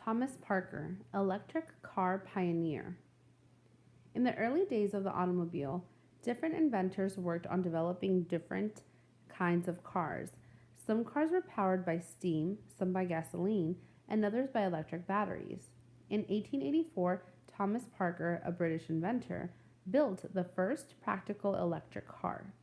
Thomas Parker, electric car pioneer. In the early days of the automobile, different inventors worked on developing different kinds of cars. Some cars were powered by steam, some by gasoline, and others by electric batteries. In 1884, Thomas Parker, a British inventor, built the first practical electric car.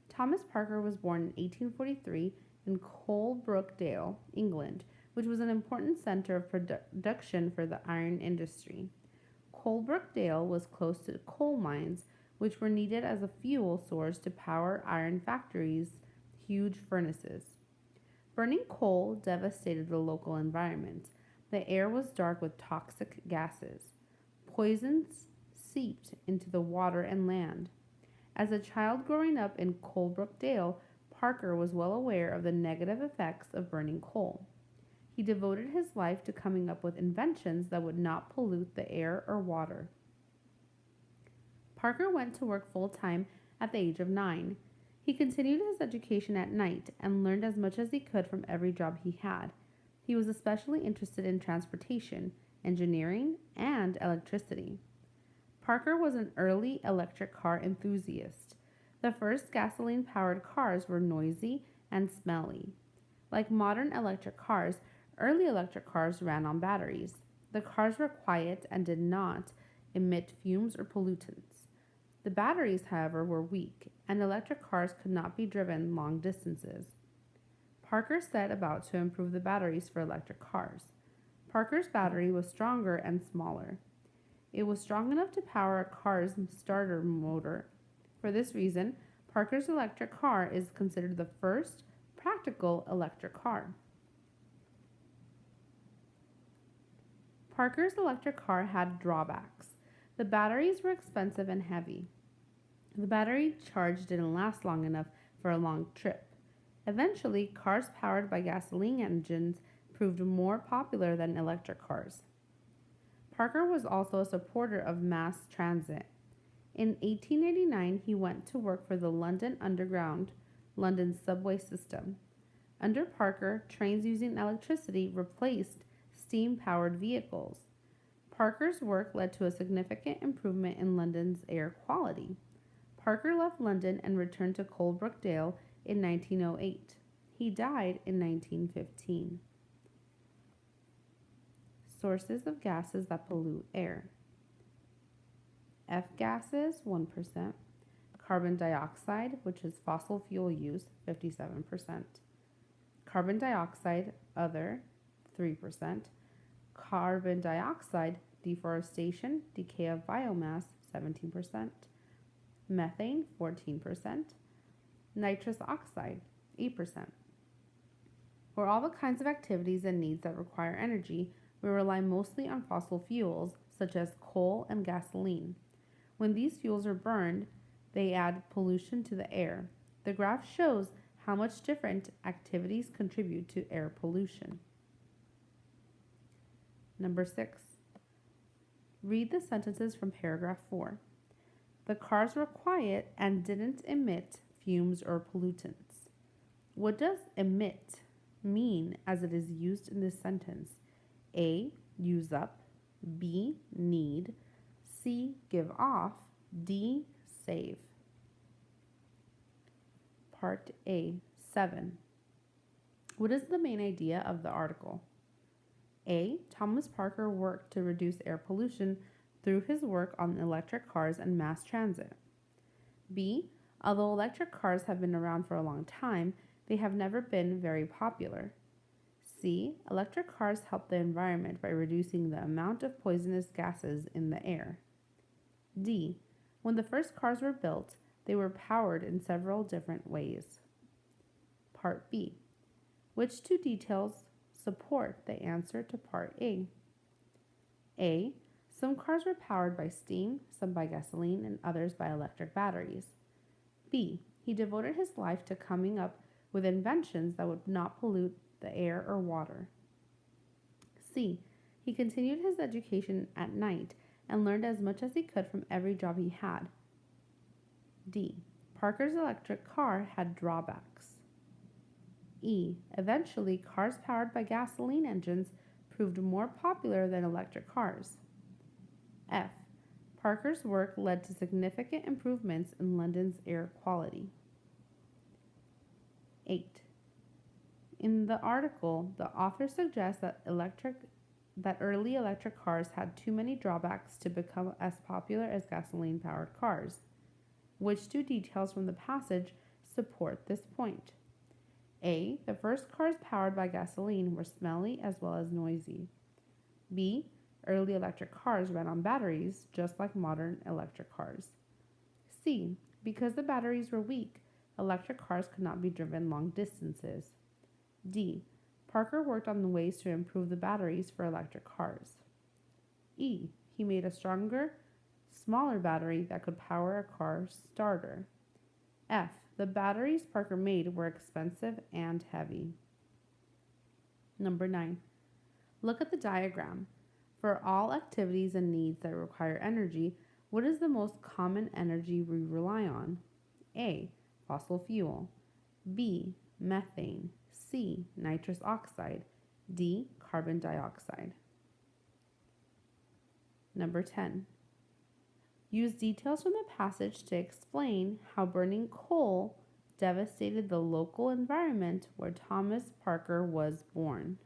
Thomas Parker was born in 1843 in Coalbrookdale, England, which was an important center of production for the iron industry. Coalbrookdale was close to coal mines, which were needed as a fuel source to power iron factories' huge furnaces. Burning coal devastated the local environment. The air was dark with toxic gases. Poisons seeped into the water and land. As a child growing up in Coalbrookdale, Parker was well aware of the negative effects of burning coal. He devoted his life to coming up with inventions that would not pollute the air or water. Parker went to work full time at the age of 9. He continued his education at night and learned as much as he could from every job he had. He was especially interested in transportation, engineering, and electricity. Parker was an early electric car enthusiast. The first gasoline powered cars were noisy and smelly. Like modern electric cars, early electric cars ran on batteries. The cars were quiet and did not emit fumes or pollutants. The batteries, however, were weak, and electric cars could not be driven long distances. Parker set about to improve the batteries for electric cars. Parker's battery was stronger and smaller. It was strong enough to power a car's starter motor. For this reason, Parker's electric car is considered the first practical electric car. Parker's electric car had drawbacks. The batteries were expensive and heavy. The battery charge didn't last long enough for a long trip. Eventually, cars powered by gasoline engines proved more popular than electric cars. Parker was also a supporter of mass transit. In 1889, he went to work for the London Underground, London's subway system. Under Parker, trains using electricity replaced steam-powered vehicles. Parker's work led to a significant improvement in London's air quality. Parker left London and returned to Coalbrookdale in 1908. He died in 1915. Sources of gases that pollute air. F gases, 1%. Carbon dioxide, which is fossil fuel use, 57%. Carbon dioxide, other, 3%. Carbon dioxide, deforestation, decay of biomass, 17%. Methane, 14%. Nitrous oxide, 8%. For all the kinds of activities and needs that require energy, we rely mostly on fossil fuels such as coal and gasoline. When these fuels are burned, they add pollution to the air. The graph shows how much different activities contribute to air pollution. Number 6. Read the sentences from paragraph 4. The cars were quiet and didn't emit fumes or pollutants. What does emit mean as it is used in this sentence? A. Use up. B. Need. C. Give off. D. Save. Part A. 7. What is the main idea of the article? A. Thomas Parker worked to reduce air pollution through his work on electric cars and mass transit. B. Although electric cars have been around for a long time, they have never been very popular. C. Electric cars help the environment by reducing the amount of poisonous gases in the air. D. When the first cars were built, they were powered in several different ways. Part B. Which two details support the answer to Part A? A. Some cars were powered by steam, some by gasoline, and others by electric batteries. B. He devoted his life to coming up with inventions that would not pollute the air or water. C. He continued his education at night and learned as much as he could from every job he had. D. Parker's electric car had drawbacks. E. Eventually, cars powered by gasoline engines proved more popular than electric cars. F. Parker's work led to significant improvements in London's air quality. 8. In the article, the author suggests that early electric cars had too many drawbacks to become as popular as gasoline-powered cars. Which two details from the passage support this point? A. The first cars powered by gasoline were smelly as well as noisy. B. Early electric cars ran on batteries, just like modern electric cars. C. Because the batteries were weak, electric cars could not be driven long distances. D. Parker worked on the ways to improve the batteries for electric cars. E. He made a stronger, smaller battery that could power a car starter. F. The batteries Parker made were expensive and heavy. Number 9. Look at the diagram. For all activities and needs that require energy, what is the most common energy we rely on? A. Fossil fuel. B. Methane. C. Nitrous oxide. D. Carbon dioxide. Number 10. Use details from the passage to explain how burning coal devastated the local environment where Thomas Parker was born.